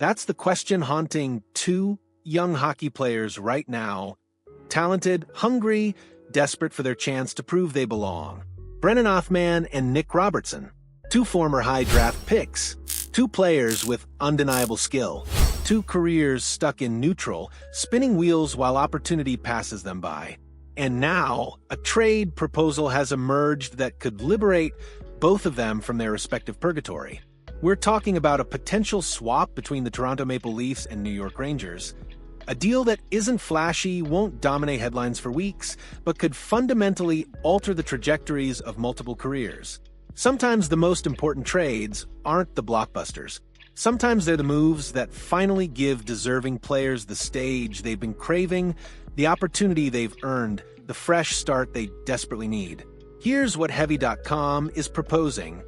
That's the question haunting two young hockey players right now. Talented, hungry, desperate for their chance to prove they belong. Brennan Othmann and Nick Robertson, two former high draft picks, two players with undeniable skill, two careers stuck in neutral, spinning wheels while opportunity passes them by. And now, a trade proposal has emerged that could liberate both of them from their respective purgatory. We're talking about a potential swap between the Toronto Maple Leafs and New York Rangers. A deal that isn't flashy, won't dominate headlines for weeks, but could fundamentally alter the trajectories of multiple careers. Sometimes the most important trades aren't the blockbusters. Sometimes they're the moves that finally give deserving players the stage they've been craving, the opportunity they've earned, the fresh start they desperately need. Here's what Heavy.com is proposing.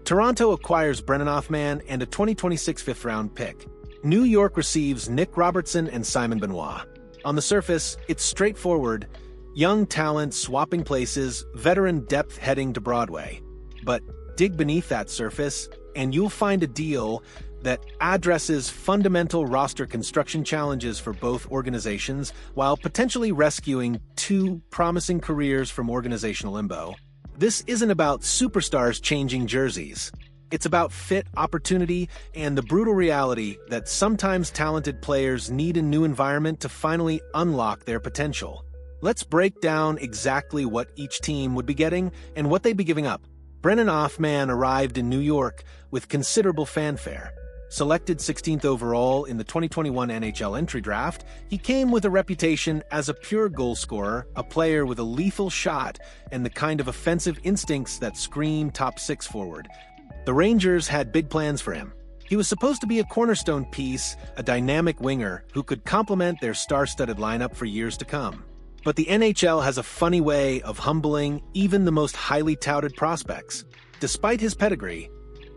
Toronto acquires Brennan Othmann and a 2026 fifth-round pick. New York receives Nick Robertson and Simon Benoit. On the surface, it's straightforward. Young talent swapping places, veteran depth heading to Broadway. But dig beneath that surface, and you'll find a deal that addresses fundamental roster construction challenges for both organizations while potentially rescuing two promising careers from organizational limbo. This isn't about superstars changing jerseys. It's about fit, opportunity, and the brutal reality that sometimes talented players need a new environment to finally unlock their potential. Let's break down exactly what each team would be getting and what they'd be giving up. Brennan Othmann arrived in New York with considerable fanfare. Selected 16th overall in the 2021 NHL entry draft, he came with a reputation as a pure goal scorer, a player with a lethal shot, and the kind of offensive instincts that scream top six forward. The Rangers had big plans for him. He was supposed to be a cornerstone piece, a dynamic winger who could complement their star-studded lineup for years to come. But the NHL has a funny way of humbling even the most highly touted prospects. Despite his pedigree,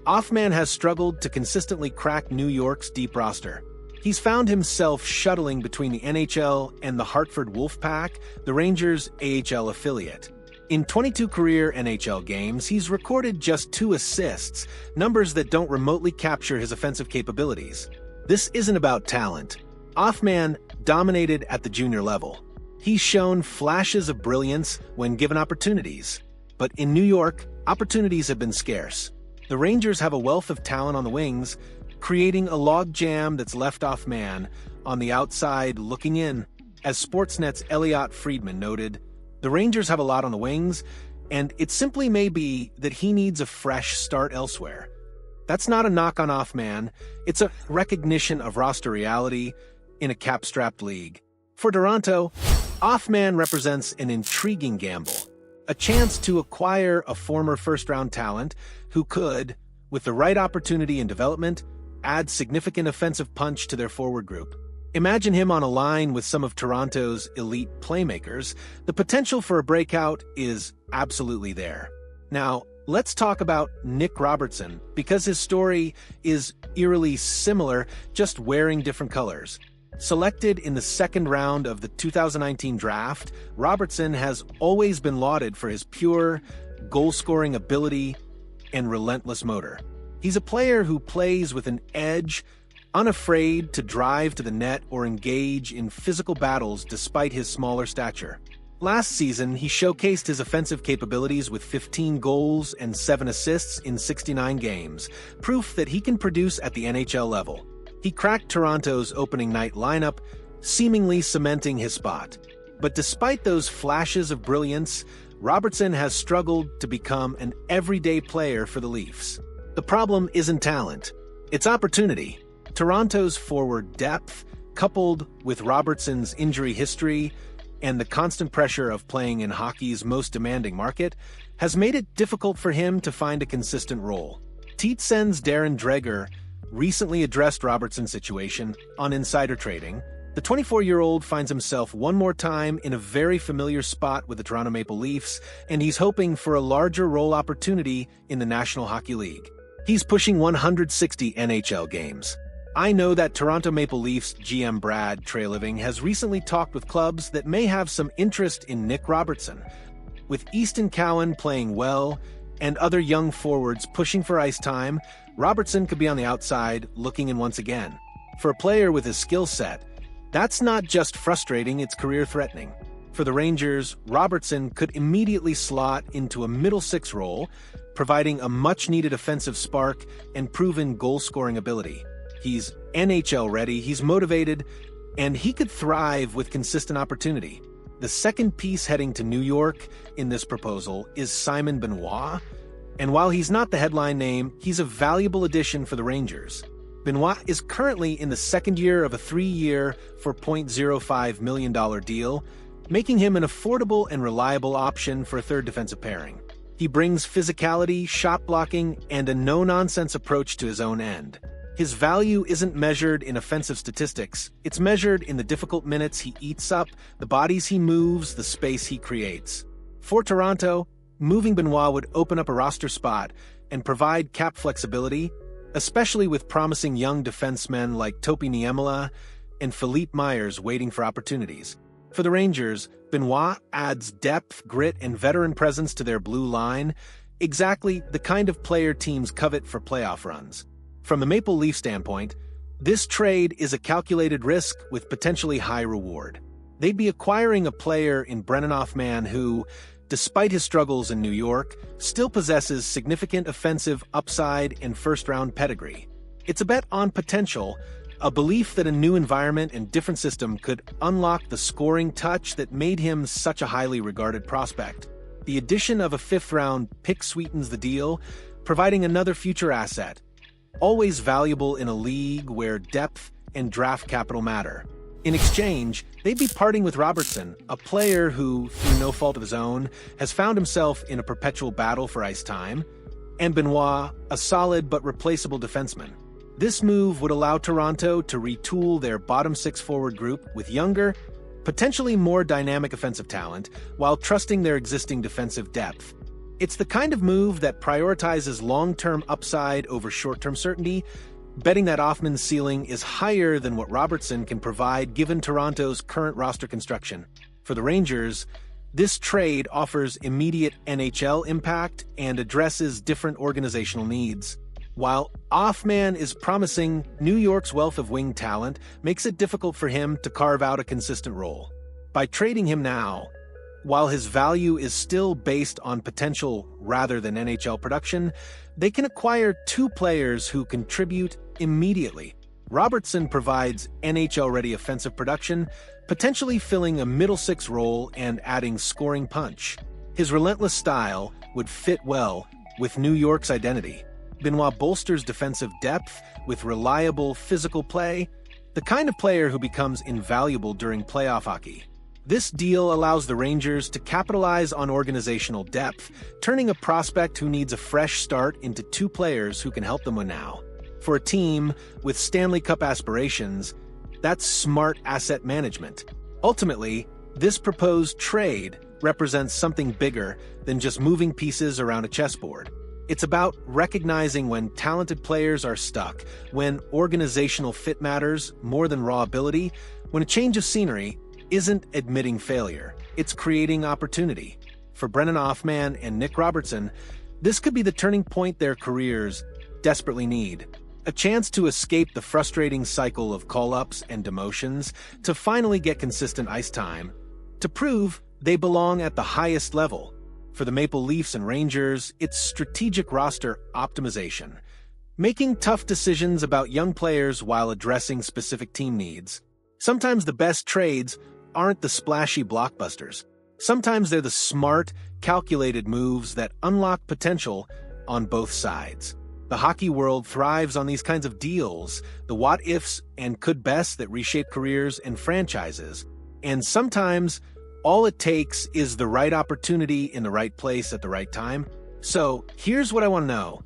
Othmann has struggled to consistently crack New York's deep roster. He's found himself shuttling between the NHL and the Hartford Wolfpack, the Rangers' AHL affiliate. In 22 career NHL games, he's recorded just 2 assists, numbers that don't remotely capture his offensive capabilities. This isn't about talent. Othmann dominated at the junior level. He's shown flashes of brilliance when given opportunities. But in New York, opportunities have been scarce. The Rangers have a wealth of talent on the wings, creating a logjam that's left Othmann on the outside looking in. As Sportsnet's Elliot Friedman noted, the Rangers have a lot on the wings, and it simply may be that he needs a fresh start elsewhere. That's not a knock on Othmann, it's a recognition of roster reality in a cap-strapped league. For Toronto, Othmann represents an intriguing gamble. A chance to acquire a former first-round talent who could, with the right opportunity and development, add significant offensive punch to their forward group. Imagine him on a line with some of Toronto's elite playmakers. The potential for a breakout is absolutely there. Now, let's talk about Nick Robertson, because his story is eerily similar, just wearing different colors. Selected in the second round of the 2019 draft, Robertson has always been lauded for his pure, goal-scoring ability and relentless motor. He's a player who plays with an edge, unafraid to drive to the net or engage in physical battles despite his smaller stature. Last season, he showcased his offensive capabilities with 15 goals and 7 assists in 69 games, proof that he can produce at the NHL level. He cracked Toronto's opening night lineup, seemingly cementing his spot. But despite those flashes of brilliance, Robertson has struggled to become an everyday player for the Leafs. The problem isn't talent, it's opportunity. Toronto's forward depth, coupled with Robertson's injury history and the constant pressure of playing in hockey's most demanding market, has made it difficult for him to find a consistent role. TSN's Darren Dreger recently addressed Robertson's situation on insider trading. The 24-year-old finds himself one more time in a very familiar spot with the Toronto Maple Leafs, and he's hoping for a larger role opportunity in the National Hockey League. He's pushing 160 NHL games. I know that Toronto Maple Leafs GM Brad Treliving has recently talked with clubs that may have some interest in Nick Robertson. With Easton Cowan playing well and other young forwards pushing for ice time, Robertson could be on the outside looking in once again. For a player with his skill set, that's not just frustrating, it's career-threatening. For the Rangers, Robertson could immediately slot into a middle six role, providing a much-needed offensive spark and proven goal-scoring ability. He's NHL-ready, he's motivated, and he could thrive with consistent opportunity. The second piece heading to New York in this proposal is Simon Benoit, and while he's not the headline name, he's a valuable addition for the Rangers. Benoit is currently in the second year of a 3-year, $4.05 million deal, making him an affordable and reliable option for a third defensive pairing. He brings physicality, shot blocking, and a no-nonsense approach to his own end. His value isn't measured in offensive statistics, it's measured in the difficult minutes he eats up, the bodies he moves, the space he creates. For Toronto, moving Benoit would open up a roster spot and provide cap flexibility, especially with promising young defensemen like Topi Niemela and Philippe Myers waiting for opportunities. For the Rangers, Benoit adds depth, grit, and veteran presence to their blue line, exactly the kind of player teams covet for playoff runs. From the Maple Leaf standpoint, this trade is a calculated risk with potentially high reward. They'd be acquiring a player in Brennan Othmann who, despite his struggles in New York, still possesses significant offensive upside and first-round pedigree. It's a bet on potential, a belief that a new environment and different system could unlock the scoring touch that made him such a highly regarded prospect. The addition of a fifth-round pick sweetens the deal, providing another future asset, always valuable in a league where depth and draft capital matter. In exchange, they'd be parting with Robertson, a player who, through no fault of his own, has found himself in a perpetual battle for ice time, and Benoit, a solid but replaceable defenseman. This move would allow Toronto to retool their bottom six forward group with younger, potentially more dynamic offensive talent, while trusting their existing defensive depth. It's the kind of move that prioritizes long-term upside over short-term certainty, betting that Othmann's ceiling is higher than what Robertson can provide given Toronto's current roster construction. For the Rangers, this trade offers immediate NHL impact and addresses different organizational needs. While Othmann is promising, New York's wealth of wing talent makes it difficult for him to carve out a consistent role. By trading him now, while his value is still based on potential rather than NHL production, they can acquire two players who contribute immediately. Robertson provides NHL-ready offensive production, potentially filling a middle six role and adding scoring punch. His relentless style would fit well with New York's identity. Benoit bolsters defensive depth with reliable physical play, the kind of player who becomes invaluable during playoff hockey. This deal allows the Rangers to capitalize on organizational depth, turning a prospect who needs a fresh start into two players who can help them win now. For a team with Stanley Cup aspirations, that's smart asset management. Ultimately, this proposed trade represents something bigger than just moving pieces around a chessboard. It's about recognizing when talented players are stuck, when organizational fit matters more than raw ability, when a change of scenery isn't admitting failure, it's creating opportunity. For Brennan Othmann and Nick Robertson, this could be the turning point their careers desperately need. A chance to escape the frustrating cycle of call-ups and demotions, to finally get consistent ice time, to prove they belong at the highest level. For the Maple Leafs and Rangers, it's strategic roster optimization, making tough decisions about young players while addressing specific team needs. Sometimes the best trades aren't the splashy blockbusters. Sometimes they're the smart, calculated moves that unlock potential on both sides. The hockey world thrives on these kinds of deals, the what-ifs and could-bests that reshape careers and franchises. And sometimes, all it takes is the right opportunity in the right place at the right time. So, here's what I want to know.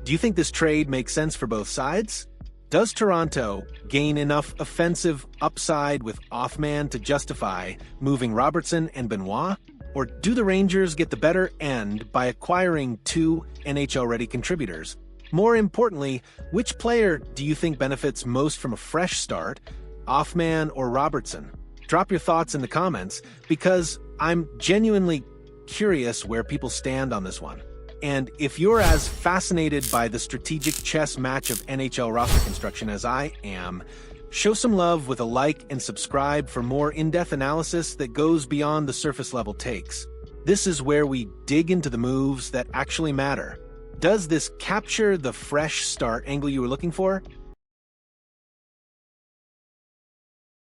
Do you think this trade makes sense for both sides? Does Toronto gain enough offensive upside with Othmann to justify moving Robertson and Benoit? Or do the Rangers get the better end by acquiring two NHL-ready contributors? More importantly, which player do you think benefits most from a fresh start, Othmann or Robertson? Drop your thoughts in the comments, because I'm genuinely curious where people stand on this one. And if you're as fascinated by the strategic chess match of NHL roster construction as I am, show some love with a like and subscribe for more in-depth analysis that goes beyond the surface-level takes. This is where we dig into the moves that actually matter. Does this capture the fresh start angle you were looking for?